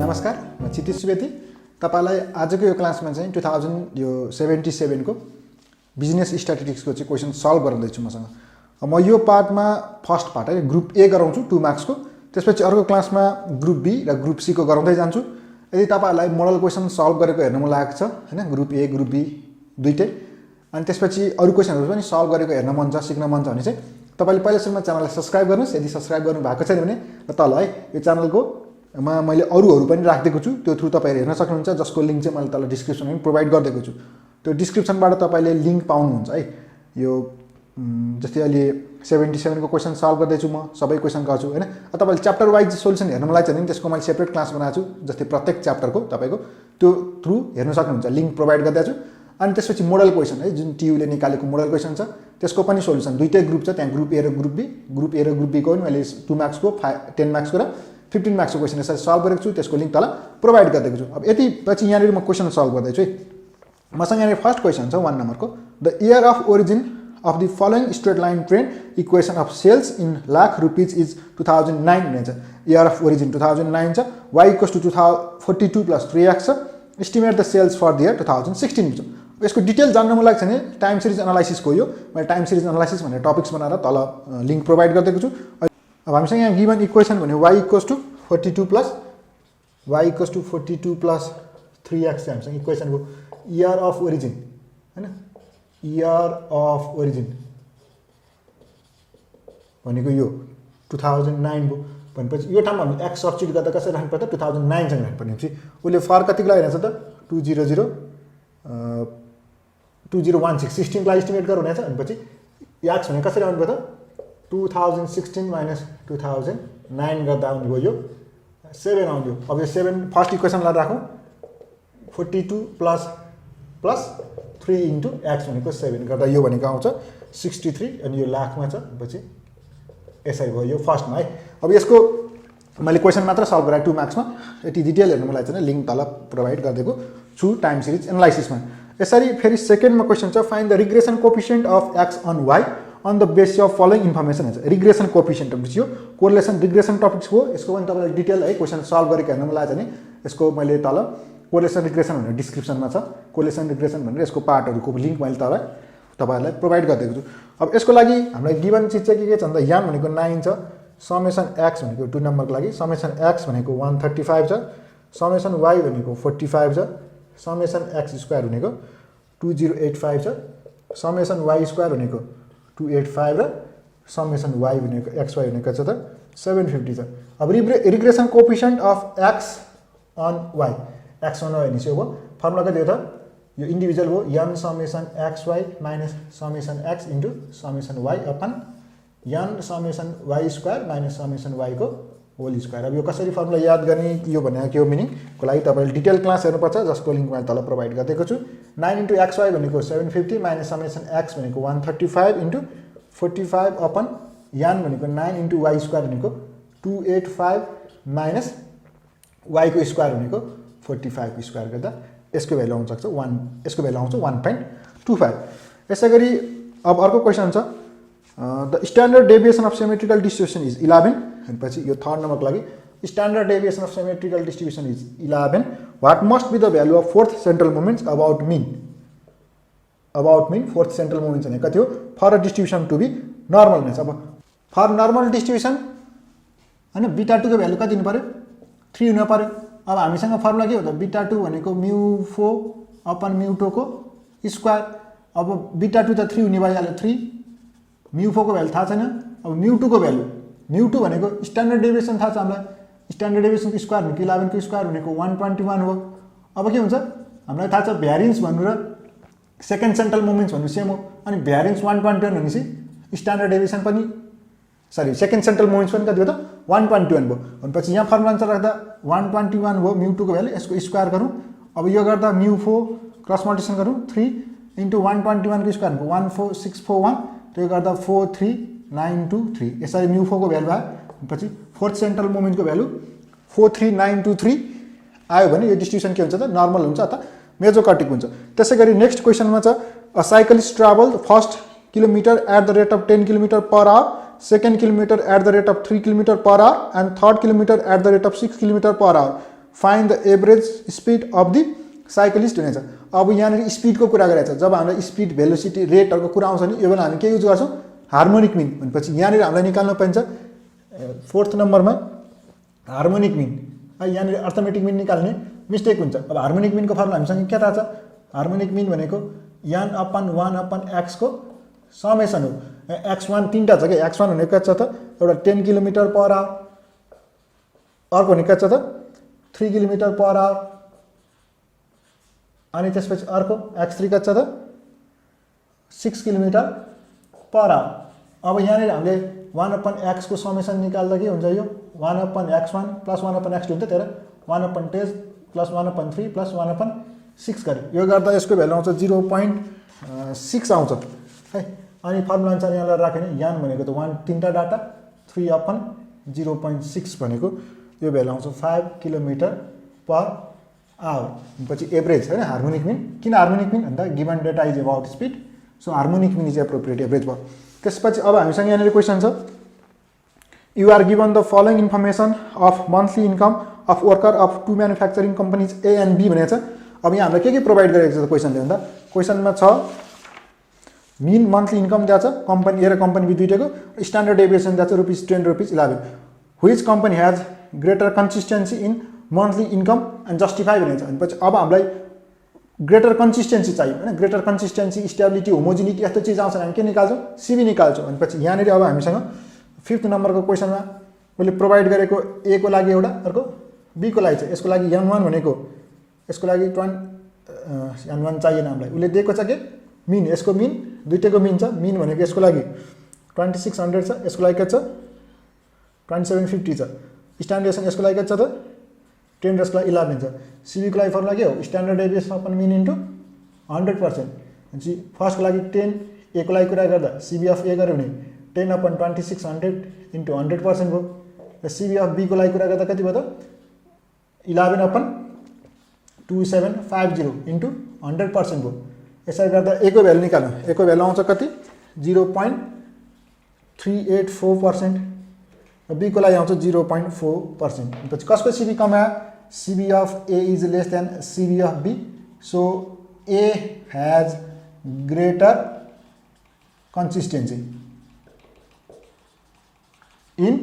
नमस्कार, म क्षितिज सुवेदी। तपाईलाई आजको यो क्लासमा चाहिँ 2077 को बिजनेस स्ट्याटिस्टिक्स को चाहिँ क्वेशन सल्भ गराउँदैछु मसँग। म यो पार्टमा फर्स्ट पार्ट है ग्रुप ए गराउँछु 2 मार्क्स को, त्यसपछि अर्को क्लासमा ग्रुप बी र ग्रुप सी को गराउँदै जान्छु। यदि तपाईहरुलाई मोडल क्वेशन सल्भ गरेको हेर्न मन लागेको छ हैन, ग्रुप ए ग्रुप बी दुईटै, अनि त्यसपछि अरु क्वेशनहरु पनि सल्भ गरेको हेर्न मन छ, सिक्न मन छ भने चाहिँ तपाईले पहिला सुरुमा च्यानललाई सब्स्क्राइब गर्नुस्। यदि सब्स्क्राइब गर्नु भएको छैन भने तल है यो च्यानलको मैले अरूहरु पनि राखिदिएको छु, त्यो थ्रु तपाईहरु हेर्न सक्नुहुन्छ, जसको लिंक चाहिँ मैले तल डिस्क्रिप्सनमा पनि प्रोवाइड गरिदिएको छु। त्यो डिस्क्रिप्सनबाट तपाईले लिंक पाउनुहुन्छ है। यो जस्तै अहिले 77 को क्वेशन सल्भ गर्दैछु, म सबै क्वेशन गर्छु हैन। तपाईले च्याप्टर वाइज सोलुसन हेर्न मलाई चाहिँ त्यसको मैले सेपरेट क्लास बनाएको छु, जस्तै प्रत्येक च्याप्टरको तपाईको त्यो थ्रु हेर्न सक्नुहुन्छ, लिंक प्रोवाइड गर्दैछु। अनि त्यसपछि मोडल क्वेशन है, जुन टियुले निकालेको मोडल क्वेशन छ त्यसको पनि सोलुसन दुईटै ग्रुप छ, त्यहाँ ग्रुप ए र ग्रुप बी। ग्रुप ए र ग्रुप बी को पनि मैले 2 मार्क्स को 10 मार्क्स को र 15 मार्क्स को क्वेशन यसरी सल्भ गरेको छु, त्यसको लिंक तल प्रोवाइड गरिदिएको छु। अब यति पछि यहाँ म क्वेशन सल्भ गर्दै छु है। मसँग यहाँ फर्स्ट क्वेशन छ 1 नम्बरको, the year of origin of the following straight line train equation of sales in lakh rupees is 2009 भन्छ। year of origin 2009 छ, y equals to 42 plus 3x छ, estimate the sales for the year 2016 छ। यसको detail जान्न मन लाग्छ भने time series analysis को यो मैले टाइम सिरिज एनालाइसिस भनेर टपिक्स बनाएर तल लिंक प्रोवाइड गरिदिएको छु। अब हामीसँग यहाँ गिवन इक्वेसन भने y equals to 42 plus 3x चाहिँ हामीसँग इक्वेसन हो। year of origin हैन, year of origin भनेको यो 2009 हो भनेपछि यो ठाउँमा हामी x सब्स्टिट्युट गर्दा कसरी राख्नु पर्छ, 2009 सँग राख्नु पर्ने। उसले फर कतिको लगाइरहेछ त 2016 16 लाई एस्टिमेट गर्नु भनेछ। अनि पछि x भने कसरी आउनु पर्छ 2016 minus 2009 गर्दा आउने भयो यो 7 आउँयो। अब यो 7 फर्स्ट इक्वेसनलाई राखौं, 42 प्लस 3 into x भनेको 7 गर्दा यो भनेको आउँछ 63 अनि यो लाखमा छ। पछि यसै भयो यो फर्स्टमा है। अब यसको मैले क्वेशन मात्र सल्भ गराए 2 मार्क्समा, यति डिटेल हेर्न मलाई चाहिँ लिंक तल प्रोवाइड गरिदिएको छु टाइम सिरिज एनालाइसिसमा। यसरी फेरि सेकेन्डमा क्वेशन छ, find the regression coefficient of x on y on the basis of following information है। रिग्रेसन कोएफिसिएन्ट भनेपछि यो कोरिलेसन रिग्रेसन टपिक्स हो। यसको पनि तपाईलाई डिटेल है क्वेशन सल्भ गरेको हेर्न मन लाग्छ भने यसको मैले तल कोरिलेसन रिग्रेसन भनेर डिस्क्रिप्सनमा छ, कोरिलेसन रिग्रेसन भनेर यसको पार्टहरुको लिंक मैले तल तपाईहरुलाई प्रोवाइड गरिदिएको छु। अब यसको लागि हामीलाई गिवन चीज चाहिँ के छ भन्दा याम भनेको 9 छ, समेसन x भनेको 2 नम्बरको लागि समेसन x भनेको 135 छ, समेसन y भनेको 45 छ, समेसन x स्क्वायर भनेको 2085 छ, समेसन y स्क्वायर भनेको 285 र समेसन y भनेको xy भनेको छ त 750 छ। अब regression coefficient of x on y, x on y भनेपछि हो फर्मुला कति हो त, यो इन्डिभिजुअल हो n summation xy minus summation x into summation y upon n summation y square minus summation y को होल स्क्वायर। अब यो कसरी फर्मुला याद गर्ने, यो भनेको यो मिनिङ को लागि तपाईले डिटेल क्लास हेर्नुपर्छ, जसको लिंक मैले तल प्रोवाइड गरिदिएको छु। 9 into xy भनेको 750 माइनस समेसन x भनेको 135 इन्टु 45 अपन n भनेको 9 into y स्क्वायर भनेको 285 माइनस y को स्क्वायर भनेको 45 को स्क्वायर गर्दा यसको भ्यालु आउन सक्छ 1, यसको भ्यालु आउँछ 1.25। यसैगरी अब अर्को क्वेशन छ, the standard deviation of symmetrical distribution is 11। अनि पछि यो थर्ड नम्बरको लागि standard deviation of symmetrical distribution is 11, what must be the value of fourth central moments about mean fourth central moments भने कति हो for a distribution to be normal हुनेछ। अब फर नर्मल डिस्ट्रिब्युसन हैन बीटा 2 को value कति हुनु पर्यो 3 हुनु पर्यो। अब हामीसँग फर्मुला के हो त, बीटा 2 भनेको μ4 अपन μ2 को स्क्वायर। अब बीटा 2 त 3 हुने भइहाल्यो 3, μ4 को भ्यालु थाहा छैन। अब μ2 को भ्यालु, μ2 भनेको स्ट्यान्डर्ड डेभिएसन थाहा छ हामीलाई, स्ट्यान्डर्ड डेभिएसन को स्क्वायर भनेको 11 को स्क्वायर भनेको 121 हो। अब के हुन्छ हामीलाई थाहा छ भ्यारिएन्स भन्नु र सेकेन्ड सेन्ट्रल मोमेन्ट्स भन्नु सेम हो, अनि भ्यारिएन्स 121 भनेपछि स्ट्यान्डर्ड डेभिएसन पनि सरी सेकेन्ड सेन्ट्रल मोमेन्ट्स पनि कति हो त 121 भयो। अनि पछि यहाँ फर्मुला अनुसार राख्दा 121 हो μ2 को भ्यालु, यसको स्क्वायर गरौँ। अब यो गर्दा μ4 क्रस मल्टिप्लिकेसन गरौँ 3 इन्टु 121 को स्क्वायर भनेको 14641, त्यो गर्दा 43923, यसरी μ4 को भ्यालु आयो। पछि फोर्थ सेन्ट्रल मोमेन्ट को भ्यालु 43923 आयो भने यो डिस्ट्रिब्युसन के हुन्छ त नर्मल हुन्छ अथवा मेजोकार्टिक हुन्छ। त्यसैगरी नेक्स्ट क्वेशनमा छ, a cyclist travel first kilometer at the rate of 10 kilometer per hour, second kilometer at the rate of 3 km per hour and third kilometer at the rate of 6 km per hour. Find the average speed of the cyclist भनेछ। अब यहाँनिर स्पिडको कुरा गरेको छ। जब हामीलाई speed velocity रेटहरूको कुरा आउँछ नि यो बेला हामी के युज गर्छौँ हार्मोनिक मिन भनेपछि यहाँनिर हामीलाई निकाल्न पाइन्छ 4th नम्बरमा हार्मोनिक मिन। यहाँनिर अर्थमेटिक मिन निकाल्ने मिस्टेक हुन्छ। अब हार्मोनिक मिनको फर्मुला हामीसँग के थाहा छ हार्मोनिक मिन भनेको n/1/x को समेसन हो। x1 तीनटा छ क्या x1 भनेको छ त एउटा 10 किलोमिटर पर आवर अर्को भनेको छ त 3 किलोमिटर पर आवर अनि त्यसपछि अर्को x3 कति छ त 6 किलोमिटर पर आवर। अब यहाँनिर हामीले 1/x को समेसन निकाल्दा के हुन्छ यो 1/x1 + 1/x2 हुन्छ त्यही 1/10 + 1/3 + 1/6 गऱ्यो। यो गर्दा यसको भ्यालु आउँछ 0.6 आउँछ है। अनि फर्मुला अनुसार यहाँलाई राख्ने यान भनेको त 1 तीनटा डाटा 3/0.6 भनेको यो भ्यालु आउँछ 5 किलोमिटर पर आवर। पछि एभरेज हैन हार्मोनिक मिन। किन हार्मोनिक मिन भन्दा given data is about speed so harmonic mean is appropriate average भयो। त्यसपछि अब हामीसँग यहाँनिर क्वेसन छ you are given the following information of monthly income of worker of 2 manufacturing companies A and B भनेको छ। अब यहाँ हामीलाई के प्रोभाइड गरेको छ क्वेसनले भन्दा क्वेसनमा छ मिन मन्थली इन्कम दिएको छ कम्पनी ए र कम्पनी बी दुईटैको स्ट्यान्डर्ड डेभिएसन दिएको छ ₹10 ₹11 which company has greater consistency in monthly income and justify भनेको छ। भनेपछि अब हामीलाई ग्रेटर कन्सिस्टेन्सी चाहियो हैन। ग्रेटर कन्सिस्टेन्सी स्टेबिलिटी होमोजिनिटी यस्तो चिज आउँछ हामी के निकाल्छौँ सिबी निकाल्छौँ। भनेपछि यहाँनिर अब हामीसँग 5th नम्बरको क्वेसनमा मैले प्रोभाइड गरेको ए को लागि एउटा अर्को बी को लागि छ। यसको लागि n1 भनेको यसको लागि n1 चाहिएन हामीलाई उसले दिएको छ के मिन यसको मिन दुईटैको मिन छ। मिन भनेको यसको लागि 2600 छ यसको लागि के छ 2750 छ। स्ट्यान्डर्डेसन यसको लागि के छ त 10^11 छ। सिबी को लागि फर्मुला के हो standard deviation upon mean into 100%। भनेपछि फर्स्टको लागि 10 ए को लागि कुरा गर्दा सिबी अफ ए गर्यो भने 10/2600 इन्टु 100% भयो। र सिबी अफ बी को लागि कुरा गर्दा कति भयो त 11/2750 इन्टु 100% भयो। यसरी गर्दा ए को भ्यालु निकाल्नु ए को भ्यालु आउँछ कति 0.384% र बी को लागि आउँछ 0.4%। पछि कसको सिबी कमायो CV of A is less than CV of B so A has greater consistency in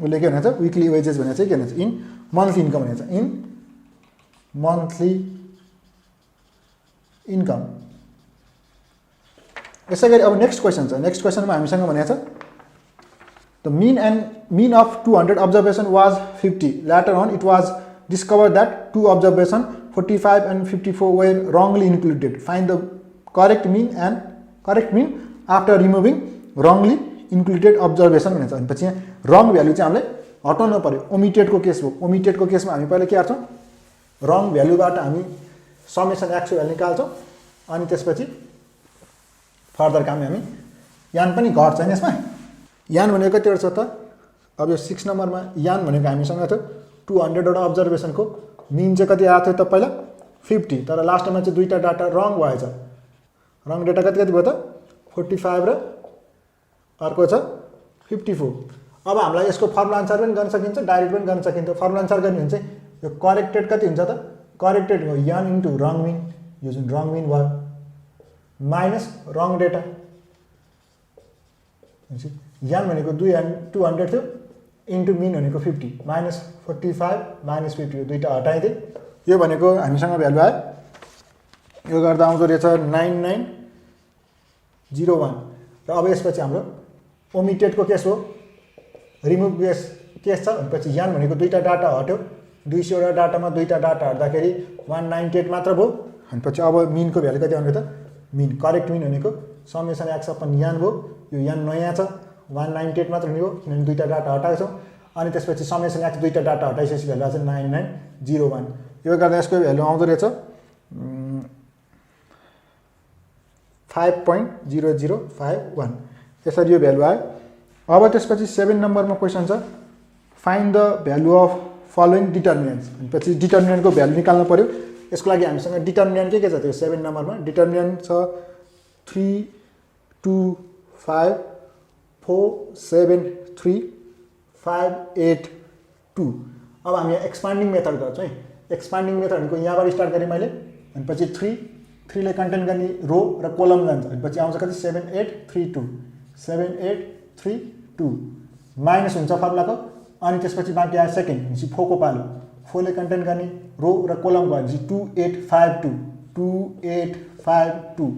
उसले के भनेको छ विकली वेजेस भनेको चाहिँ के भन्छ इन मन्थली इन्कम भनेको छ इन मन्थली इन्कम। यसै गरी अब नेक्स्ट क्वेसन छ। नेक्स्ट क्वेसनमा हामीसँग भनेको छ the mean of 200 observation was 50. Later on it was discovered that 2 observation 45 and 54 were wrongly included. Find the correct mean after removing wrongly included observation भनेको छ। भनेपछि यहाँ रङ भ्यालु चाहिँ हामीले हटाउनु पर्यो। ओमिटेडको केस हो। ओमिटेडको केसमा हामी पहिला के गर्छौँ रङ भ्यालुबाट हामी समेसन एक्स भ्यालु निकाल्छौँ अनि त्यसपछि फर्दर काम हामी यान पनि घट्छ नि यसमा। यान भनेको कतिवटा छ त अब यो 6 नम्बरमा यान भनेको हामीसँग थियो 200 वटा अब्जर्भेसनको मिन चाहिँ कति आएको थियो त पहिला 50 तर लास्टमा चाहिँ दुईटा डाटा रङ भएछ। रङ डाटा कति भयो त 45 र अर्को छ 54। अब हामीलाई यसको फर्मुला अनुसार पनि गर्न सकिन्छ डाइरेक्ट पनि गर्न सकिन्छ। फर्मुला अनुसार गर्ने भने चाहिँ यो करेक्टेड कति हुन्छ त करेक्टेड हो यान इन्टु रङ मिन यो जुन रङ मिन भयो माइनस रङ डेटा यान भनेको 200 थियो इन्टु मिन भनेको 50 माइनस 45 माइनस 50 यो दुईटा हटाइदिए यो भनेको हामीसँग भ्यालु आयो। यो गर्दा आउँदो रहेछ 9901 र अब यसपछि हाम्रो ओमिटेडको केस हो रिमुभ केस छ। भनेपछि यान भनेको दुईटा डाटा हट्यो 200 वटा डाटामा दुईटा डाटा हट्दाखेरि 198 मात्र भयो। भनेपछि अब मिनको भ्यालु कति आउने त मिन करेक्ट मिन भनेको समेसन एक्स अपन यान भयो। यो यान नयाँ छ 198 मात्र हुने हो किनभने दुईटा डाटा हटाएको छौँ। अनि त्यसपछि समेसन एक्स दुईटा डाटा हटाइसकेपछि भ्यालु आउँछ 9901। यो गर्दा यसको भ्यालु आउँदो रहेछ 5.0051 यसरी यो भ्यालु आयो। अब त्यसपछि 7 नम्बरमा क्वेसन छ find the value of following determinants. भनेपछि डिटर्मिनेन्टको भ्यालु निकाल्नु पर्यो। यसको लागि हामीसँग डिटर्मिनेन्ट के छ त यो 7 नम्बरमा डिटर्मिनेन्ट छ 3 2 5 4 7 3 5 8 2। अब हामी एक्सपान्डिङ मेथड गर्छौँ है। एक्सपान्डिङ मेथड भनेको यहाँबाट स्टार्ट गरेँ मैले, अनि पछि 3 ले कन्टेन गर्ने रो र कोलम जान्छ, अनि पछि आउँछ कति 7 8 3 2 7 8 3 2 माइनस हुन्छ फर्मुलाको, अनि त्यसपछि बाँकी आयो सेकेन्ड भनेपछि 4 को पालो, 4 ले कन्टेन गर्ने रो र कोलम गयो भनेपछि 2 8 5 2 2 8 5 2,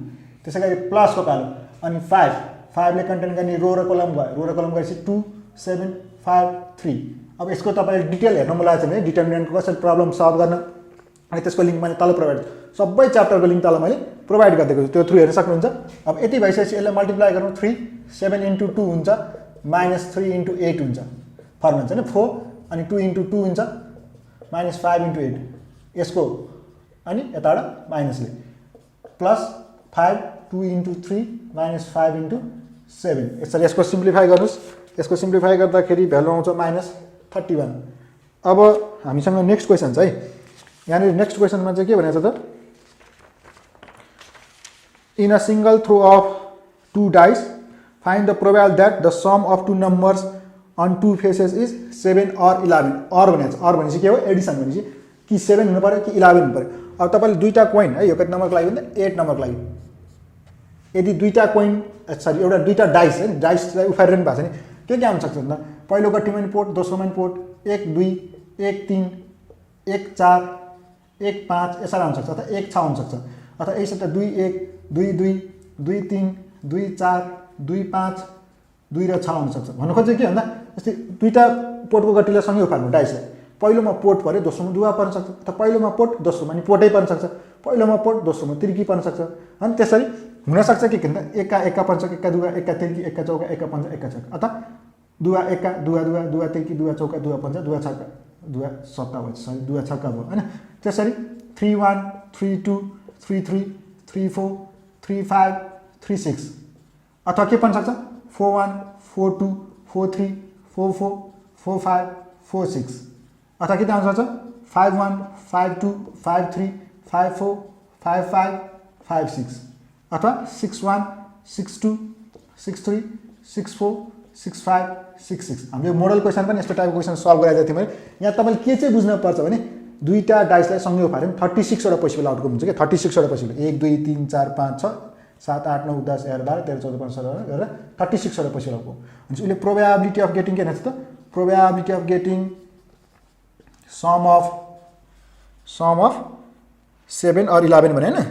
त्यसै गरी प्लसको पालो अनि 5 ले कन्टेन गर्ने रो र कोलम गयो, रो र कोलम गएपछि 2 7 5 3। अब यसको तपाईँले डिटेल हेर्नु मन लागेको छ भने डिटर्मिनेन्टको कसरी प्रब्लम सल्भ गर्न, अनि त्यसको लिङ्क मैले तल प्रोभाइड, सबै च्याप्टरको लिङ्क तल मैले प्रोभाइड गरिदिएको छु, त्यो थ्रु हेर्न सक्नुहुन्छ। अब यति भइसकेपछि यसलाई मल्टिप्लाई गरौँ, 3 7 × 2 हुन्छ -3 × 8 हुन्छ, फर्मुला हुन्छ नि 4, अनि 2 × 2 हुन्छ -5 × 8 यसको, अनि यताबाट माइनसले प्लस 5 2 × 3 -5 × 7 यसरी यसको सिम्प्लिफाई गर्नुहोस्। यसको सिम्प्लिफाई गर्दाखेरि भ्यालु आउँछ -31। अब हामीसँग नेक्स्ट क्वेसन छ है, यहाँनिर नेक्स्ट क्वेसनमा चाहिँ के भनेको छ त, in a single throw of 2 dice find the probability that the sum of 2 numbers on 2 faces is 7 or 11। Or भनेको छ, अर भनेपछि के हो एडिसन, भनेपछि कि 7 हुनु पर्यो कि 11 हुनु पर्यो। अब तपाईँले दुईटा कोइन है, यो कति नम्बरको लागि भन्दा 8 नम्बरको लागि, यदि दुईटा कोइन सरी एउटा दुईटा डाइस है, डाइसलाई उफारिरहनु भएको छ नि, के आउन सक्छ भन्दा पहिलो गट्टीमा नि पोट, दोस्रोमा नि पोट, 1 2 1 3 1 4 1 5 यसरी आउन सक्छ, अथवा 1 6 हुन सक्छ, अथवा यसरी 2 1 2 2 2 3 2 4 2 5 2 र 6 हुन सक्छ। भन्नु खोजेको के भन्दा जस्तै दुईटा पोटको गट्टीलाई सँगै उफार्नु डाइसलाई, पहिलोमा पोट पर्यो दोस्रोमा दुवा पर्न सक्छ, अथवा पहिलोमा पोट दोस्रोमा नि पोटै पर्न सक्छ, पहिलोमा पोट दोस्रोमा तिर्की पर्न सक्छ, अनि त्यसरी हुनसक्छ कि भन्दा एका एका पञ्चक एका दुवा एका तिर्की एका चौका एका पञ्चा एका छक्का, अथवा दुवा एका दुवा दुवा दुवा तिर्की दुवा चौका दुवा पञ्चा दुवा छक्का दुवा सट्टा भयो, सरी दुवा छक्का भयो होइन। त्यसरी 3 1 3 2 3 3 3 4 3 5 3 6, अथवा के पर्न सक्छ 4 1 4 2 4 3 4 4 4 5 4 6, अथवा के आउन सक्छ 5 1 5 2 5 3 5 4 5 5 5 6, अथवा 6 1 6 2 6 3 6 4 6 5 6 6। हामीले मोडल क्वेसन पनि यस्तो टाइपको क्वेसन सल्भ गराएको थियौँ भने यहाँ तपाईँले के चाहिँ बुझ्नुपर्छ भने दुईटा डाइसलाई सँगै उफार्यो 36 वटा पोसिबल आउटकम हुन्छ कि 36 वटा पोसिबल, 1 2 3 4 5 6 7 8 9 10 11 12 13 14 15 16 गरेर 36 वटा पोसिबल आउटकम हुन्छ। उसले प्रोबेबिलिटी अफ गेटिङ के भन्छ त, probability of getting sum of 7 or 11 भने हैन,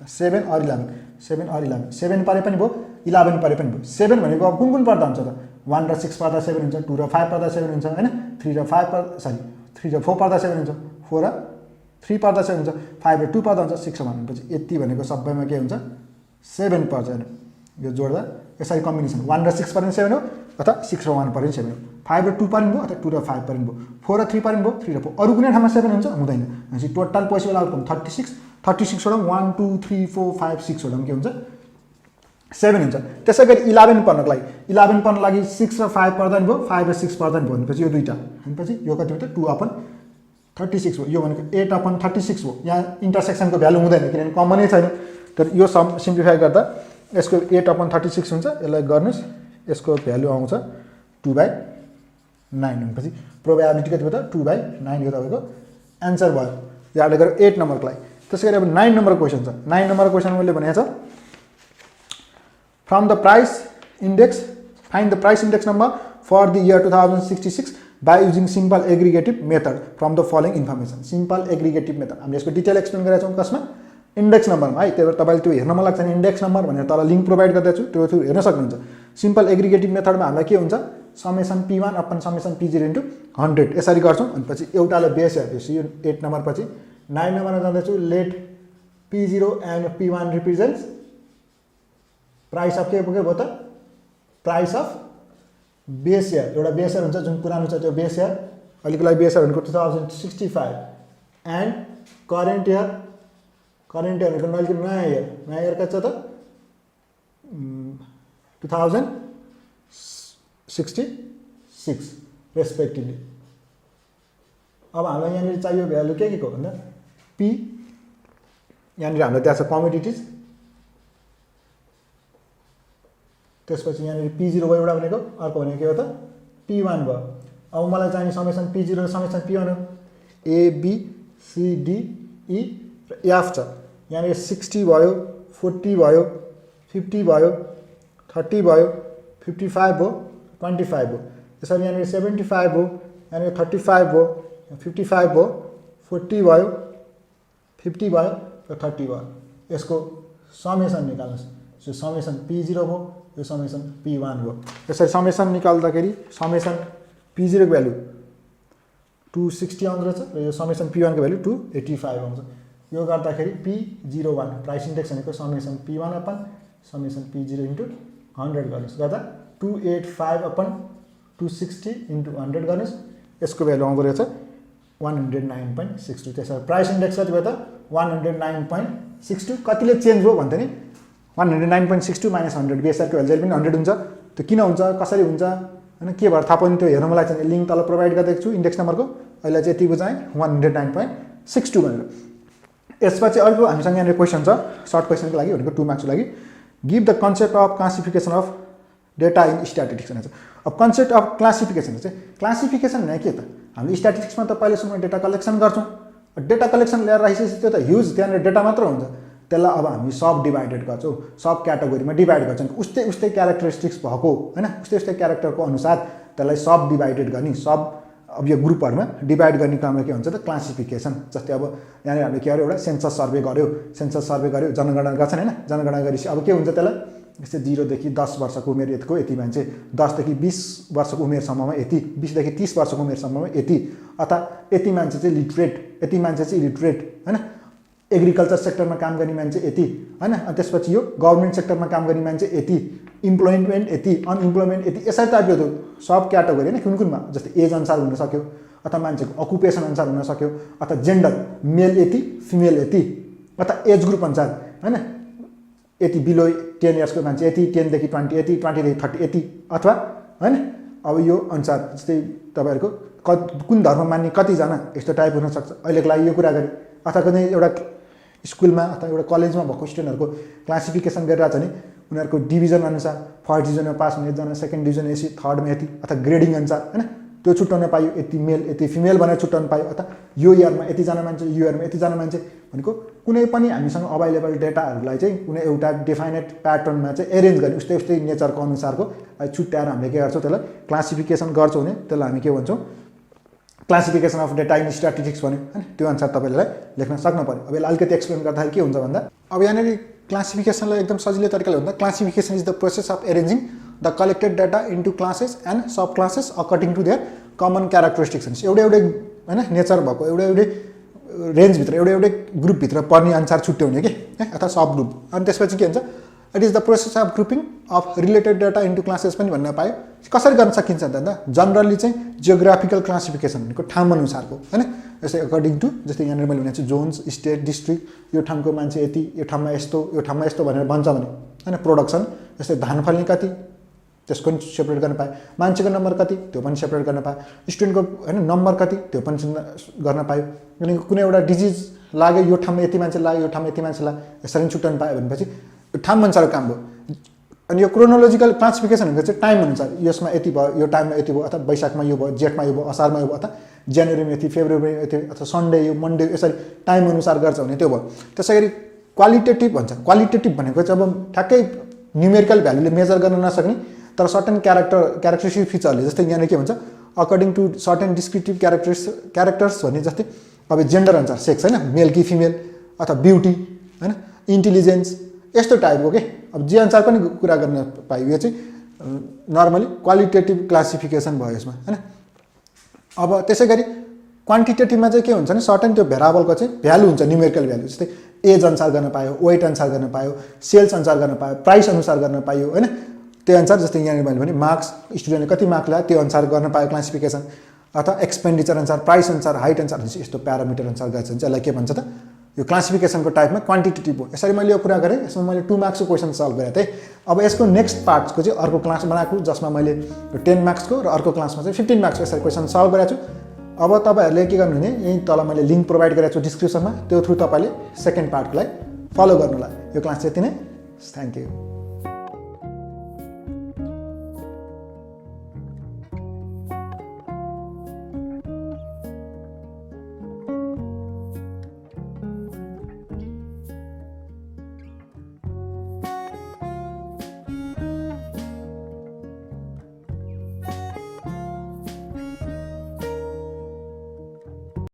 7 or 11 7 परे पनि भयो 11 परे पनि भयो। 7 भनेको अब कुन पर्दा हुन्छ त, 1 र 6 पर्दा 7 हुन्छ, 2 र 5 पर्दा 7 हुन्छ हैन, 3 र 5 पर्दा सरी 3 र 4 पर्दा 7 हुन्छ, 4 र 3 पर्दा 7 हुन्छ, 5 र 2 पर्दा हुन्छ, 6 भनेपछि यति भनेको सबैमा के हुन्छ 7 पर्छ हैन। यो जोड्दा यसरी कम्बिनेसन 1 र 6 परे 7 हो, अथवा 6 र 1 परे 7 हो, 5 र 2 परे भयो, अथवा 2 र 5 परे भयो, 4 र 3 परे भयो, 3 र 4 अरु कुनै ठाउँमा 7 हुन्छ हुँदैन। भनेपछि टोटल पोसिबल आउटकम 36 वटा 1 2 3 4 5 6 वटा के हुन्छ 7 हुन्छ। त्यसै गरी 11 पर्नको लागि 11 पर्नको लागि 6 र 5 पर्दा नि भयो, 5 र 6 पर्दा नि भयो, भनेपछि यो दुईटा भनेपछि यो कति भयो त 2/36 हो, यो भनेको 8/36 हो। यहाँ इन्टरसेक्सनको भ्यालु हुँदैन किनभने कमनै छैन, तर यो सम सिम्प्लिफाई गर्दा यसको 8/36 हुन्छ, यसलाई गर्नुस् यसको भ्यालु आउँछ 2/9 भनेपछि प्रोबेबिलिटी कति भयो त 2/9 यो तपाईँको एन्सर भयो। याद गरेर 8 नम्बरको लागि। त्यसै गरी अब 9 नम्बर क्वेसन छ, 9 नम्बर क्वेसन मैले भनेको छ from the price index find the price index number for the year 2066 by using simple aggregative method from the following information. Simple aggregative method हामीले यसको डिटेल एक्सप्लेन गरेका छौँ कसमा, इन्डेक्स नम्बरमा है। त्यही भएर तपाईँले त्यो हेर्न मन लाग्छ भने इन्डेक्स नम्बर भनेर तल लिङ्क प्रोभाइड गर्दैछु, त्यो थ्रु हेर्न सक्नुहुन्छ। सिम्पल एग्रिगेटिभ मेथडमा हामीलाई के हुन्छ summation P1 upon summation P0 × 100 यसरी गर्छौँ, अनि पछि एउटालाई बेस हेर्दैछु यो 8 नम्बर पछि 9 नम्बरमा जाँदैछु let P0 and P1 represents price of के भयो त प्राइस अफ बेस इयर, एउटा बेस इयर हुन्छ जुन पुरानो छ त्यो बेस इयर, अहिलेको लागि बेस इयर भनेको 2065 एन्ड करेन्ट इयर भनेको अहिलेको नयाँ इयर कति छ त 2066 रेस्पेक्टिभली। अब हामीलाई यहाँनिर चाहियो भ्यालु के को भन्दा पी, यहाँनिर हामीलाई त्यहाँ छ कमोडिटिज, त्यसपछि यहाँनिर P0 भयो एउटा भनेको, अर्को भनेको के हो त P1 भयो। अब मलाई चाहिने समेसन P0 र समेसन P1 हो, A B CDE र F छ। यहाँनिर 60 भयो, 40 भयो, 50 भयो, 30 भयो, 55 भयो, 25 भयो। त्यसरी यहाँनिर 75 भयो, यहाँनिर 35 भयो, 55 भयो, 40 भयो, 50 भयो र 30 भयो। यसको समेसन निकाल्नुहोस्। सो समेसन P0 भयो, यो समेसन P1 भयो। यसरी समेसन निकाल्दाखेरि समेसन P0 को भ्यालु 260 आउँदो रहेछ र यो समेसन P1 को भ्यालु 285 आउँछ। यो गर्दाखेरि P01 प्राइस इन्डेक्स भनेको summation P1 upon summation P0 into 100 गर्नुहोस्। गर्दा 285 अपन 260 इन्टु 100 गर्नुहोस्। यसको भ्यालु आउँदो रहेछ 109.62। त्यसरी प्राइस इन्डेक्स कति भयो त 109.62। कतिले चेन्ज भयो भन्थे नि 109.62 माइनस 100 बिएसआरको भ्यालु जहिले पनि 100 हुन्छ। त्यो किन हुन्छ, कसरी हुन्छ हैन, के भएर थाहा पाउने त्यो हेर्न मलाई चाहिँ लिङ्क तल प्रोभाइड गरिदिएको छु इन्डेक्स नम्बरको। अहिले चाहिँ यति बुझाएँ 109.62 भनेर। यसपछि अर्को हामीसँग यहाँनिर क्वेसन छ सर्ट क्वेसनको लागि भनेको 2 मार्क्सको लागि। Give the concept of classification of data in statistics भन्छ। अब कन्सेप्ट अफ क्लासिफिकेसन चाहिँ क्लासिफिकेसन भने के त, हामीले स्ट्याटिस्टिक्समा त पहिलेसम्म डेटा कलेक्सन गर्छौँ। डेटा कलेक्सन ल्याएर राखेपछि त्यो त ह्युज त्यहाँनिर डेटा मात्र हुन्छ। त्यसलाई अब हामी सब डिभाइडेड गर्छौँ, सब क्याटेगोरीमा डिभाइड गर्छौँ। उस्तै उस्तै क्यारेक्टरिस्टिक्स भएको हैन, उस्तै उस्तै क्यारेक्टरको अनुसार त्यसलाई सब डिभाइडेड गर्ने, सब अब यो ग्रुपहरुमा डिभाइड गर्ने काममा के हुन्छ त क्लासिफिकेसन। जस्तै अब यहाँनिर हामीले के गर्यो, एउटा सेन्सस सर्वे गर्यो, जनगणना गर्छन् हैन, जनगणना गरेपछि अब के हुन्छ त्यसलाई जस्तै 0 देखि 10 वर्षको उमेर यतिको यति मान्छे, 10 देखि 20 वर्षको उमेरसम्ममा यति, 20 देखि 30 वर्षको उमेरसम्ममा यति, अथवा यति मान्छे चाहिँ लिटरेट, यति मान्छे चाहिँ इलिटरेट हैन, एग्रिकल्चर सेक्टरमा काम गर्ने मान्छे यति हैन, अनि त्यसपछि यो गभर्नमेन्ट सेक्टरमा काम गर्ने मान्छे यति, इम्प्लोइमेन्ट यति, अनइम्प्लोइमेन्ट यति, यसरी टाइपको सब क्याटेगोरी हैन कुन कुनमा जस्तै एज अनुसार हुन सक्यो, अथवा मान्छेको अकुपेसन अनुसार हुन सक्यो, अथवा जेन्डर मेल यति फिमेल यति, अथवा एज ग्रुप अनुसार हैन, यति बिलो 10 इयर्सको मान्छे यति, 10 देखि 20 यति, 20 देखि 30 यति, अथवा हैन अब यो अनुसार जस्तै तपाईहरुको कुन धर्म मान्ने कतिजना यस्तो टाइप हुन सक्छ। अहिलेको लागि यो कुरा गरे, अथवा कुनै एउटा स्कुलमा अथवा एउटा कलेजमा भएको स्टुडेन्टहरुको क्लासिफिकेसन गरिरहेछ भने उनीहरुको डिभिजन अनुसार फर्स्ट डिभिजनमा पास हुने एकजना, सेकेन्ड डिभिजन यति, थर्डमा यति, अथवा ग्रेडिङ अनुसार हैन त्यो छुट्याउन पाइयो, यति मेल यति फिमेल भनेर छुट्याउन पाइयो, अथवा यो इयरमा यतिजना मान्छे, यो इयरमा यतिजना मान्छे भनेको कुनै पनि हामीसँग अभाइलेबल डेटाहरूलाई चाहिँ कुनै एउटा डिफाइनेड प्याटर्नमा चाहिँ एरेन्ज गर्ने उस्तै उस्तै नेचरको अनुसारको छुट्याएर हामीले के गर्छौँ त्यसलाई क्लासिफिकेसन गर्छौँ भने त्यसलाई हामी के भन्छौँ classification of data in statistics भन्यो हैन। त्यो अनुसार तपाईले लेख्न सक्नु पर्यो। अब यसलाई अलिकति एक्सप्लेन गर्दाखेरि के हुन्छ भन्दा अब यहाँनिर क्लासिफिकेसनलाई एकदम सजिलो तरिकाले भन्दा classification is the process of arranging the collected data into classes and sub classes according to their common characteristics. एउटै हैन नेचर भएको एउटै रेन्जभित्र एउटै ग्रुपभित्र पर्ने अनुसार छुट्याउने के अथवा सब ग्रुप। अनि त्यसपछि के हुन्छ it is the process of grouping of related data into classes पनि भन्न पायो। कसरी गर्न सकिन्छ भन्दा जनरली चाहिँ जियोग्राफिकल क्लासिफिकेसन भनेको ठाउँ अनुसारको हैन, जस्तै अकर्डिङ टु जस्तै यहाँनिर मैले भनेको छु जोन्स, स्टेट, डिस्ट्रिक्ट, यो ठाउँको मान्छे यति, यो ठाउँमा यस्तो, यो ठाउँमा यस्तो भनेर भन्छ भने हैन। प्रोडक्सन जस्तै धान फल्ने कति त्यसको पनि सेपरेट गर्न पायो, मान्छेको नम्बर कति त्यो पनि सेपरेट गर्न पायो, स्टुडेन्टको हैन नम्बर कति त्यो पनि गर्न पायो। अनि कुनै एउटा डिजिज लाग्यो यो ठाउँमा यति मान्छे लाग्यो, यो ठाउँमा यति मान्छे लाग्यो, यसरी छुट्याउन पायो भनेपछि ठाउँ अनुसारको काम भयो। अनि यो क्रोनोलोजिकल क्लासिफिकेसन भनेको चाहिँ टाइम अनुसार यसमा यति भयो, यो टाइममा यति भयो, अथवा वैशाखमा यो भयो, जेठमा यो भयो, असारमा यो भयो, अथवा जनवरीमा यति, फेब्रुअरीमा यति, अथवा सन्डे यो मन्डे यसरी टाइम अनुसार गर्छ भने त्यो भयो। त्यसैगरी क्वालिटेटिभ भन्छ। क्वालिटेटिभ भनेको चाहिँ अब ठ्याक्कै न्युमेरिकल भ्यालुले मेजर गर्न नसक्ने तर सर्टेन क्यारेक्टरिस्टिक फिचरले जस्तै यहाँनिर के भन्छ according to certain descriptive characters भन्ने जस्तै अब जेन्डर अनुसार सेक्स हैन, मेल कि फिमेल, अथवा ब्युटी हैन, इन्टेलिजेन्स यस्तो टाइपको के अब जे अनुसार पनि कुरा गर्न पाइयो। यो चाहिँ नर्मली क्वालिटेटिभ क्लासिफिकेसन भयो यसमा हैन। अब त्यसैगरी क्वान्टिटेटिभमा चाहिँ के हुन्छ भने सर्टेन त्यो भेरिएबलको चाहिँ भ्यालु हुन्छ, न्युमेरिकल भ्यालु जस्तै एज अनुसार गर्न पायो, वेट अनुसार गर्न पायो, सेल्स अनुसार गर्न पायो, प्राइस अनुसार गर्न पायो हैन। त्यो अनुसार जस्तै यहाँनिर मैले भने मार्क्स स्टुडेन्टले कति मार्क ल्यायो त्यो अनुसार गर्न पायो क्लासिफिकेसन, अथवा एक्सपेन्डिचर अनुसार, प्राइस अनुसार, हाइट अनुसार यस्तो प्यारामिटर अनुसार गर्छ भने चाहिँ यसलाई के भन्छ त यो क्लासिफिकेसनको टाइपमा क्वान्टिटेटिभ हो। यसरी मैले यो कुरा गरेँ, यसमा मैले 2 मार्क्सको क्वेसन सल्भ गरेको थिएँ। अब यसको नेक्स्ट पार्टको चाहिँ अर्को क्लास बनाएको जसमा मैले 10 मार्क्सको र अर्को क्लासमा चाहिँ 15 मार्क्सको यसरी क्वेसन सल्भ गरेको छु। अब तपाईँहरूले के गर्नु भने यहीँ तल मैले लिङ्क प्रोभाइड गरेको छु डिस्क्रिप्सनमा, त्यो थ्रु तपाईँले सेकेन्ड पार्टको लागि फलो गर्नुलाई। यो क्लास चाहिँ यति नै, थ्याङ्क यू।